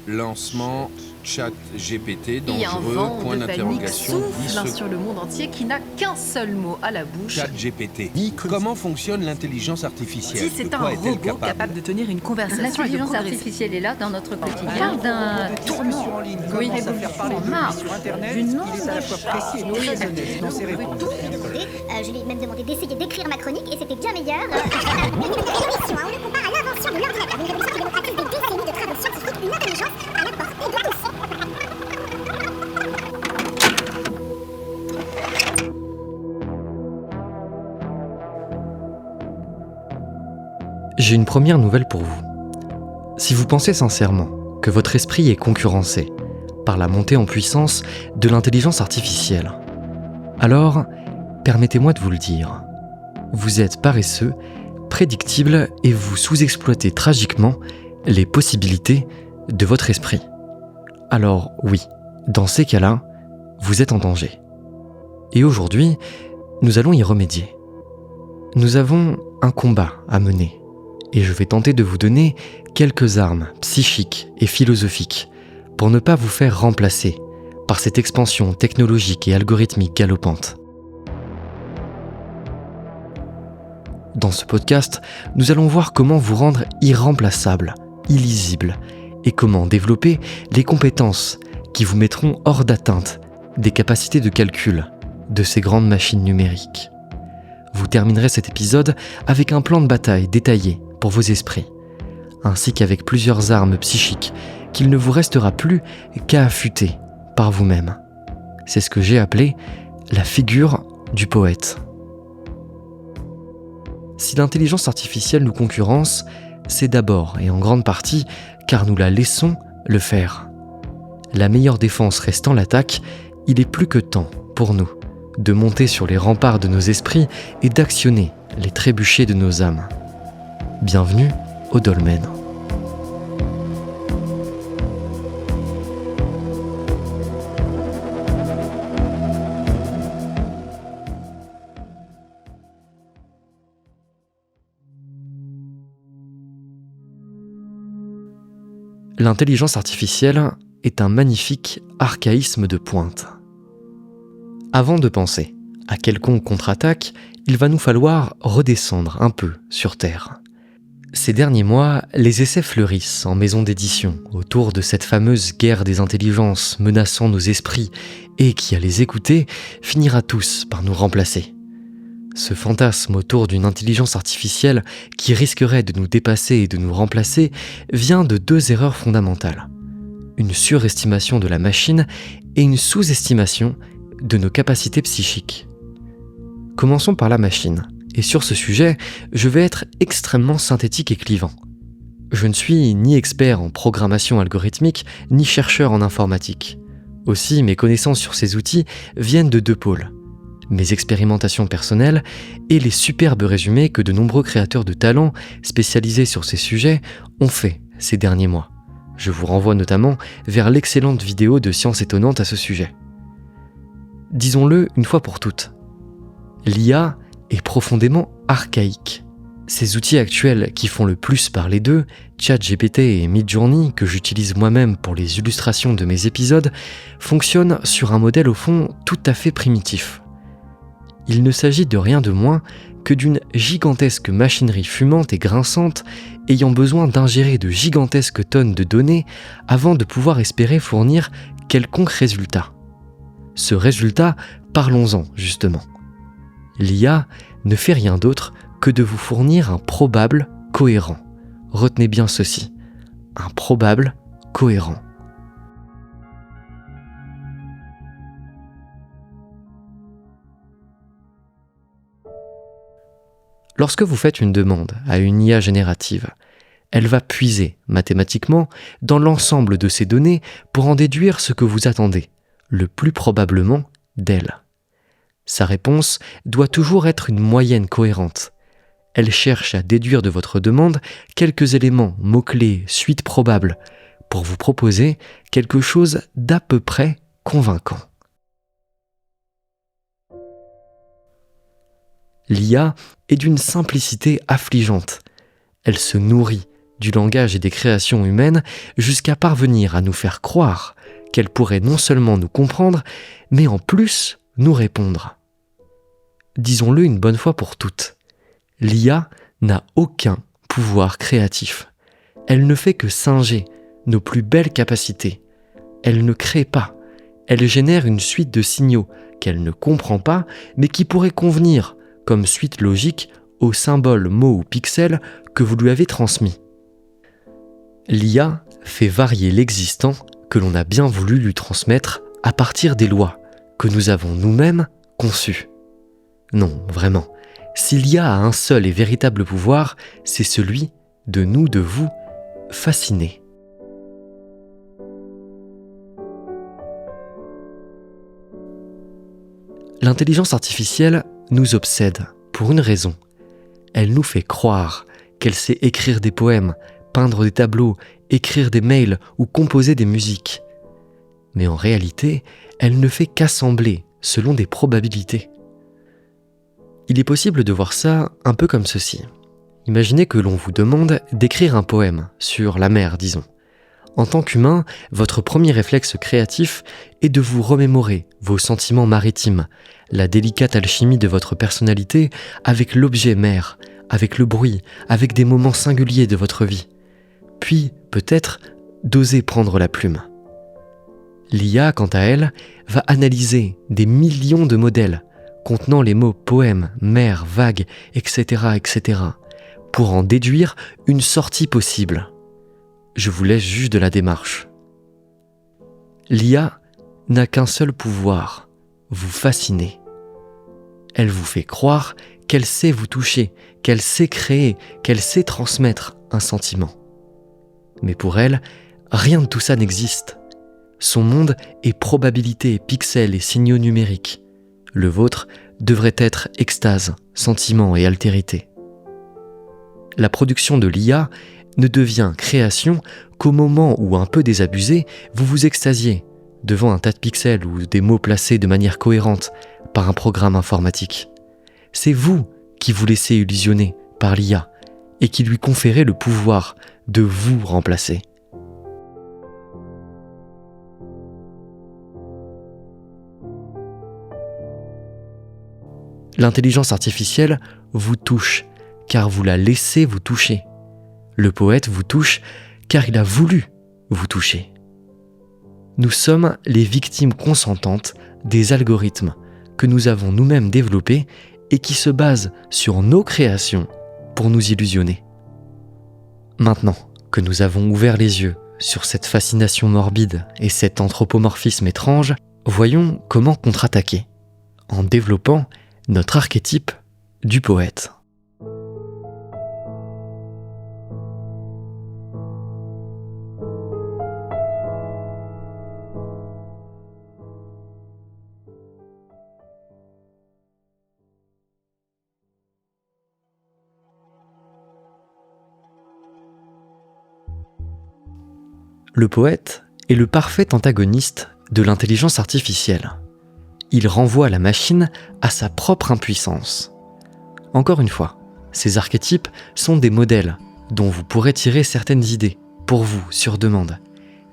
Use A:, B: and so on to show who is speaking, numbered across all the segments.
A: Lancement, chat GPT,
B: Et un
A: dangereux,
B: vent
A: point
B: de panique
A: d'interrogation, 10
B: souffle
A: secondes.
B: sur le monde entier qui n'a qu'un seul mot à la bouche.
A: Chat GPT. Comment fonctionne l'intelligence artificielle?
B: Si c'est
A: De
B: un
A: quoi est-elle
B: robot capable de tenir une conversation et de
C: L'intelligence
B: progresser.
C: artificielle est là dans notre quotidien d'un tournant, d'une révolution en marche, d'une onde de choc.
D: Je lui ai même demandé d'essayer d'écrire ma chronique et c'était bien meilleur. Une émission, on le compare à l'invention de l'ordinateur, une révolution qui démocratise des décennies de travaux scientifiques, une intelligence à la portée de tous.
E: J'ai une première nouvelle pour vous. Si vous pensez sincèrement que votre esprit est concurrencé par la montée en puissance de l'intelligence artificielle, alors permettez-moi de vous le dire. Vous êtes paresseux, prédictible et vous sous-exploitez tragiquement les possibilités de votre esprit. Alors oui, dans ces cas-là, vous êtes en danger. Et aujourd'hui, nous allons y remédier. Nous avons un combat à mener. Et je vais tenter de vous donner quelques armes psychiques et philosophiques pour ne pas vous faire remplacer par cette expansion technologique et algorithmique galopante. Dans ce podcast, nous allons voir comment vous rendre irremplaçable, illisible et comment développer les compétences qui vous mettront hors d'atteinte des capacités de calcul de ces grandes machines numériques. Vous terminerez cet épisode avec un plan de bataille détaillé pour vos esprits, ainsi qu'avec plusieurs armes psychiques qu'il ne vous restera plus qu'à affûter par vous-même. C'est ce que j'ai appelé la figure du poète. Si l'intelligence artificielle nous concurrence, c'est d'abord et en grande partie car nous la laissons le faire. La meilleure défense restant l'attaque, il est plus que temps pour nous de monter sur les remparts de nos esprits et d'actionner les trébuchets de nos âmes. Bienvenue au Dolmen. L'intelligence artificielle est un magnifique archaïsme de pointe. Avant de penser à quelconque contre-attaque, il va nous falloir redescendre un peu sur Terre. Ces derniers mois, les essais fleurissent en maison d'édition autour de cette fameuse guerre des intelligences menaçant nos esprits et qui, à les écouter, finira tous par nous remplacer. Ce fantasme autour d'une intelligence artificielle qui risquerait de nous dépasser et de nous remplacer vient de deux erreurs fondamentales. Une surestimation de la machine et une sous-estimation de nos capacités psychiques. Commençons par la machine. Et sur ce sujet, je vais être extrêmement synthétique et clivant. Je ne suis ni expert en programmation algorithmique, ni chercheur en informatique. Aussi, mes connaissances sur ces outils viennent de deux pôles. Mes expérimentations personnelles et les superbes résumés que de nombreux créateurs de talent spécialisés sur ces sujets ont fait ces derniers mois. Je vous renvoie notamment vers l'excellente vidéo de Science Étonnante à ce sujet. Disons-le une fois pour toutes, l'IA est profondément archaïque. Ces outils actuels qui font le plus parler d'eux, ChatGPT et Midjourney, que j'utilise moi-même pour les illustrations de mes épisodes, fonctionnent sur un modèle au fond tout à fait primitif. Il ne s'agit de rien de moins que d'une gigantesque machinerie fumante et grinçante ayant besoin d'ingérer de gigantesques tonnes de données avant de pouvoir espérer fournir quelconque résultat. Ce résultat, parlons-en justement. L'IA ne fait rien d'autre que de vous fournir un probable cohérent. Retenez bien ceci, un probable cohérent. Lorsque vous faites une demande à une IA générative, elle va puiser mathématiquement dans l'ensemble de ces données pour en déduire ce que vous attendez, le plus probablement d'elle. Sa réponse doit toujours être une moyenne cohérente. Elle cherche à déduire de votre demande quelques éléments, mots-clés, suites probables, pour vous proposer quelque chose d'à peu près convaincant. L'IA est d'une simplicité affligeante. Elle se nourrit du langage et des créations humaines jusqu'à parvenir à nous faire croire qu'elle pourrait non seulement nous comprendre, mais en plus nous répondre. Disons-le une bonne fois pour toutes, l'IA n'a aucun pouvoir créatif. Elle ne fait que singer nos plus belles capacités. Elle ne crée pas. Elle génère une suite de signaux qu'elle ne comprend pas, mais qui pourraient convenir comme suite logique aux symboles, mots ou pixels que vous lui avez transmis. L'IA fait varier l'existant que l'on a bien voulu lui transmettre à partir des lois que nous avons nous-mêmes conçues. Non, vraiment, si l'IA a un seul et véritable pouvoir, c'est celui de nous, de vous, fasciner. L'intelligence artificielle nous obsède pour une raison. Elle nous fait croire qu'elle sait écrire des poèmes, peindre des tableaux, écrire des mails ou composer des musiques. Mais en réalité, elle ne fait qu'assembler selon des probabilités. Il est possible de voir ça un peu comme ceci. Imaginez que l'on vous demande d'écrire un poème sur la mer, disons. En tant qu'humain, votre premier réflexe créatif est de vous remémorer vos sentiments maritimes, la délicate alchimie de votre personnalité avec l'objet mer, avec le bruit, avec des moments singuliers de votre vie. Puis, peut-être, d'oser prendre la plume. L'IA, quant à elle, va analyser des millions de modèles contenant les mots poème, mer, vague, etc., etc., pour en déduire une sortie possible. Je vous laisse juge de la démarche. L'IA n'a qu'un seul pouvoir, vous fasciner. Elle vous fait croire qu'elle sait vous toucher, qu'elle sait créer, qu'elle sait transmettre un sentiment. Mais pour elle, rien de tout ça n'existe. Son monde est probabilité, pixels et signaux numériques. Le vôtre devrait être extase, sentiment et altérité. La production de l'IA ne devient création qu'au moment où, un peu désabusé, vous vous extasiez devant un tas de pixels ou des mots placés de manière cohérente par un programme informatique. C'est vous qui vous laissez illusionner par l'IA et qui lui conférez le pouvoir de vous remplacer. L'intelligence artificielle vous touche car vous la laissez vous toucher. Le poète vous touche car il a voulu vous toucher. Nous sommes les victimes consentantes des algorithmes que nous avons nous-mêmes développés et qui se basent sur nos créations pour nous illusionner. Maintenant que nous avons ouvert les yeux sur cette fascination morbide et cet anthropomorphisme étrange, voyons comment contre-attaquer en développant notre archétype du poète. Le poète est le parfait antagoniste de l'intelligence artificielle. Il renvoie la machine à sa propre impuissance. Encore une fois, ces archétypes sont des modèles dont vous pourrez tirer certaines idées, pour vous, sur demande.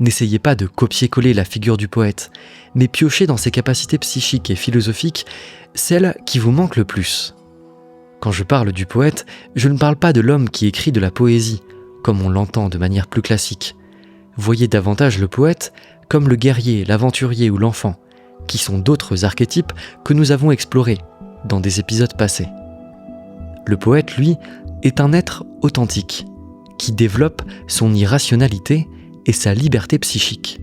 E: N'essayez pas de copier-coller la figure du poète, mais piochez dans ses capacités psychiques et philosophiques celles qui vous manquent le plus. Quand je parle du poète, je ne parle pas de l'homme qui écrit de la poésie, comme on l'entend de manière plus classique. Voyez davantage le poète comme le guerrier, l'aventurier ou l'enfant, qui sont d'autres archétypes que nous avons explorés dans des épisodes passés. Le poète, lui, est un être authentique, qui développe son irrationalité et sa liberté psychique.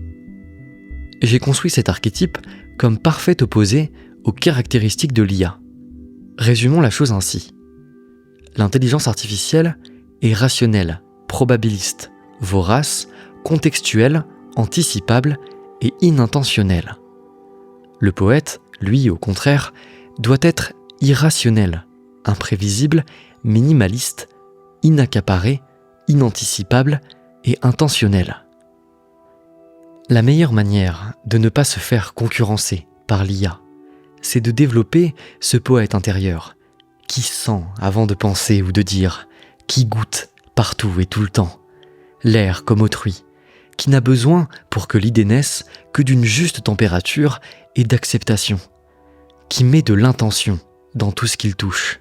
E: J'ai construit cet archétype comme parfait opposé aux caractéristiques de l'IA. Résumons la chose ainsi. L'intelligence artificielle est rationnelle, probabiliste, vorace, contextuelle, anticipable et inintentionnelle. Le poète, lui, au contraire, doit être irrationnel, imprévisible, minimaliste, inaccaparé, inanticipable et intentionnel. La meilleure manière de ne pas se faire concurrencer par l'IA, c'est de développer ce poète intérieur, qui sent avant de penser ou de dire, qui goûte partout et tout le temps, l'air comme autrui, qui n'a besoin, pour que l'idée naisse, que d'une juste température et d'acceptation, qui met de l'intention dans tout ce qu'il touche.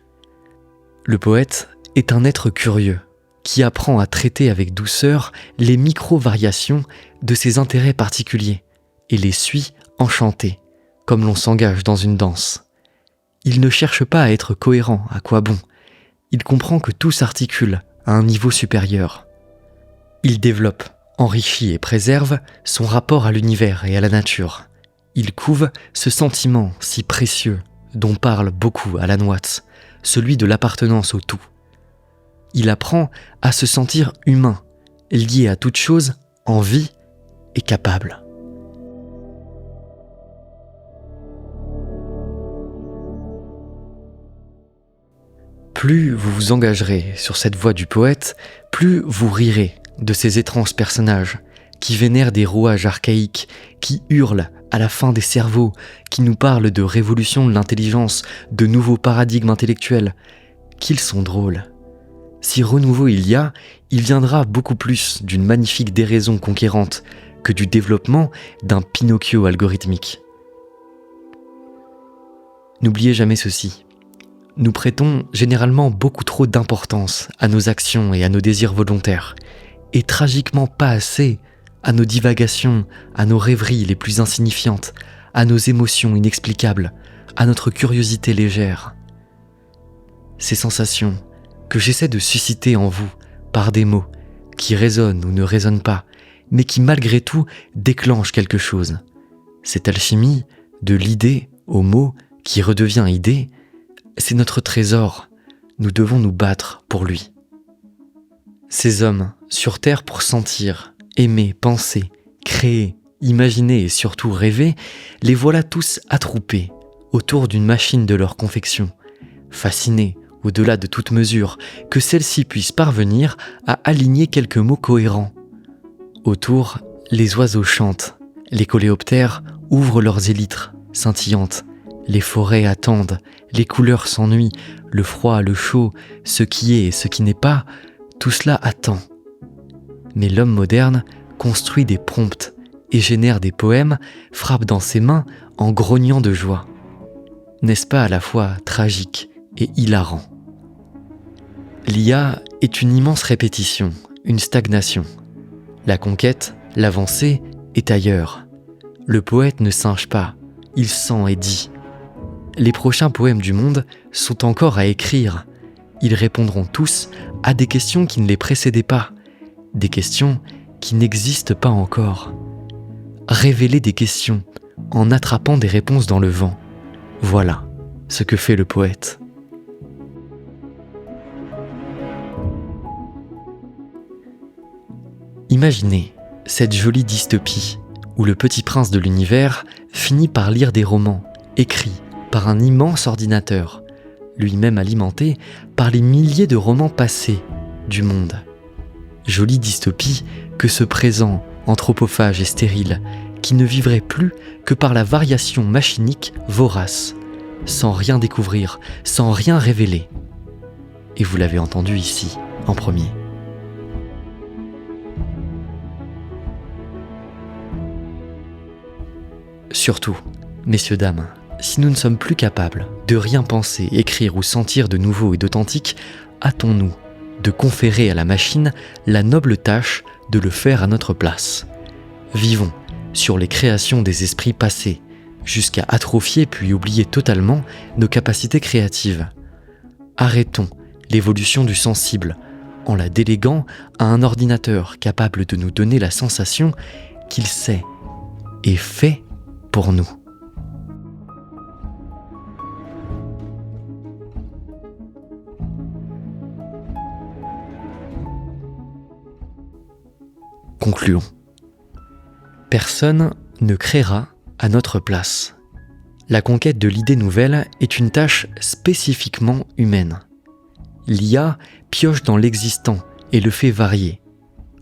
E: Le poète est un être curieux, qui apprend à traiter avec douceur les micro-variations de ses intérêts particuliers et les suit enchanté, comme l'on s'engage dans une danse. Il ne cherche pas à être cohérent, à quoi bon. Il comprend que tout s'articule à un niveau supérieur. Il développe, enrichit et préserve son rapport à l'univers et à la nature. Il couve ce sentiment si précieux dont parle beaucoup Alan Watts, celui de l'appartenance au tout. Il apprend à se sentir humain, lié à toute chose, en vie et capable. Plus vous vous engagerez sur cette voie du poète, plus vous rirez de ces étranges personnages qui vénèrent des rouages archaïques, qui hurlent à la fin des cerveaux, qui nous parlent de révolution de l'intelligence, de nouveaux paradigmes intellectuels. Qu'ils sont drôles. Si renouveau il y a, il viendra beaucoup plus d'une magnifique déraison conquérante que du développement d'un Pinocchio algorithmique. N'oubliez jamais ceci. Nous prêtons généralement beaucoup trop d'importance à nos actions et à nos désirs volontaires, et tragiquement pas assez à nos divagations, à nos rêveries les plus insignifiantes, à nos émotions inexplicables, à notre curiosité légère. Ces sensations que j'essaie de susciter en vous par des mots qui résonnent ou ne résonnent pas, mais qui malgré tout déclenchent quelque chose. Cette alchimie de l'idée au mot qui redevient idée, c'est notre trésor, nous devons nous battre pour lui. Ces hommes, sur terre pour sentir, aimer, penser, créer, imaginer et surtout rêver, les voilà tous attroupés autour d'une machine de leur confection, fascinés, au-delà de toute mesure, que celle-ci puisse parvenir à aligner quelques mots cohérents. Autour, les oiseaux chantent, les coléoptères ouvrent leurs élytres scintillantes, les forêts attendent, les couleurs s'ennuient, le froid, le chaud, ce qui est et ce qui n'est pas, tout cela attend. Mais l'homme moderne construit des prompts et génère des poèmes, frappe dans ses mains en grognant de joie. N'est-ce pas à la fois tragique et hilarant? L'IA est une immense répétition, une stagnation. La conquête, l'avancée est ailleurs. Le poète ne singe pas, il sent et dit. Les prochains poèmes du monde sont encore à écrire. Ils répondront tous à des questions qui ne les précédaient pas, des questions qui n'existent pas encore. Révéler des questions en attrapant des réponses dans le vent. Voilà ce que fait le poète. Imaginez cette jolie dystopie où le petit prince de l'univers finit par lire des romans écrits par un immense ordinateur, lui-même alimenté par les milliers de romans passés du monde. Jolie dystopie que ce présent anthropophage et stérile, qui ne vivrait plus que par la variation machinique vorace, sans rien découvrir, sans rien révéler. Et vous l'avez entendu ici, en premier. Surtout, messieurs, dames, si nous ne sommes plus capables de rien penser, écrire ou sentir de nouveau et d'authentique, hâtons-nous de conférer à la machine la noble tâche de le faire à notre place. Vivons sur les créations des esprits passés, jusqu'à atrophier puis oublier totalement nos capacités créatives. Arrêtons l'évolution du sensible en la déléguant à un ordinateur capable de nous donner la sensation qu'il sait et fait pour nous. Concluons. Personne ne créera à notre place. La conquête de l'idée nouvelle est une tâche spécifiquement humaine. L'IA pioche dans l'existant et le fait varier.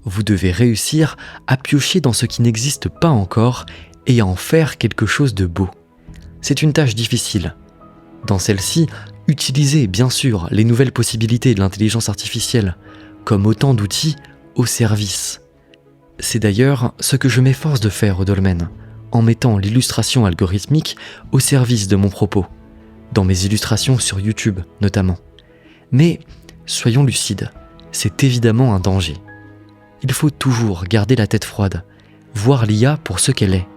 E: Vous devez réussir à piocher dans ce qui n'existe pas encore et à en faire quelque chose de beau. C'est une tâche difficile. Dans celle-ci, utilisez bien sûr les nouvelles possibilités de l'intelligence artificielle comme autant d'outils au service. C'est d'ailleurs ce que je m'efforce de faire au dolmen, en mettant l'illustration algorithmique au service de mon propos, dans mes illustrations sur YouTube notamment. Mais soyons lucides, c'est évidemment un danger. Il faut toujours garder la tête froide, voir l'IA pour ce qu'elle est,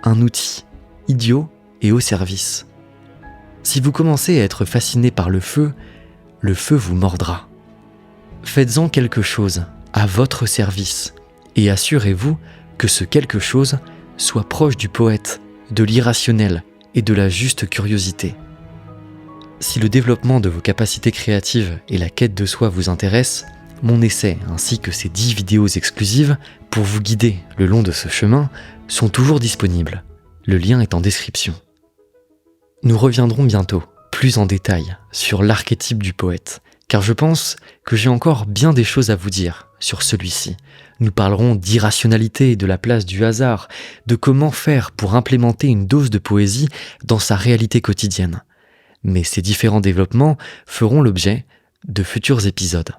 E: un outil, idiot et au service. Si vous commencez à être fasciné par le feu vous mordra. Faites-en quelque chose à votre service et assurez-vous que ce quelque chose soit proche du poète, de l'irrationnel et de la juste curiosité. Si le développement de vos capacités créatives et la quête de soi vous intéressent, mon essai ainsi que ces 10 vidéos exclusives pour vous guider le long de ce chemin sont toujours disponibles. Le lien est en description. Nous reviendrons bientôt, plus en détail, sur l'archétype du poète, car je pense que j'ai encore bien des choses à vous dire sur celui-ci. Nous parlerons d'irrationalité et de la place du hasard, de comment faire pour implémenter une dose de poésie dans sa réalité quotidienne. Mais ces différents développements feront l'objet de futurs épisodes.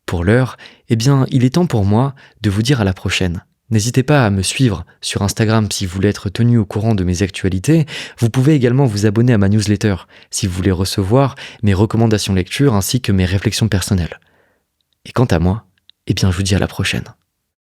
E: Pour l'heure, il est temps pour moi de vous dire à la prochaine. N'hésitez pas à me suivre sur Instagram si vous voulez être tenu au courant de mes actualités. Vous pouvez également vous abonner à ma newsletter si vous voulez recevoir mes recommandations lecture ainsi que mes réflexions personnelles. Et quant à moi, je vous dis à la prochaine.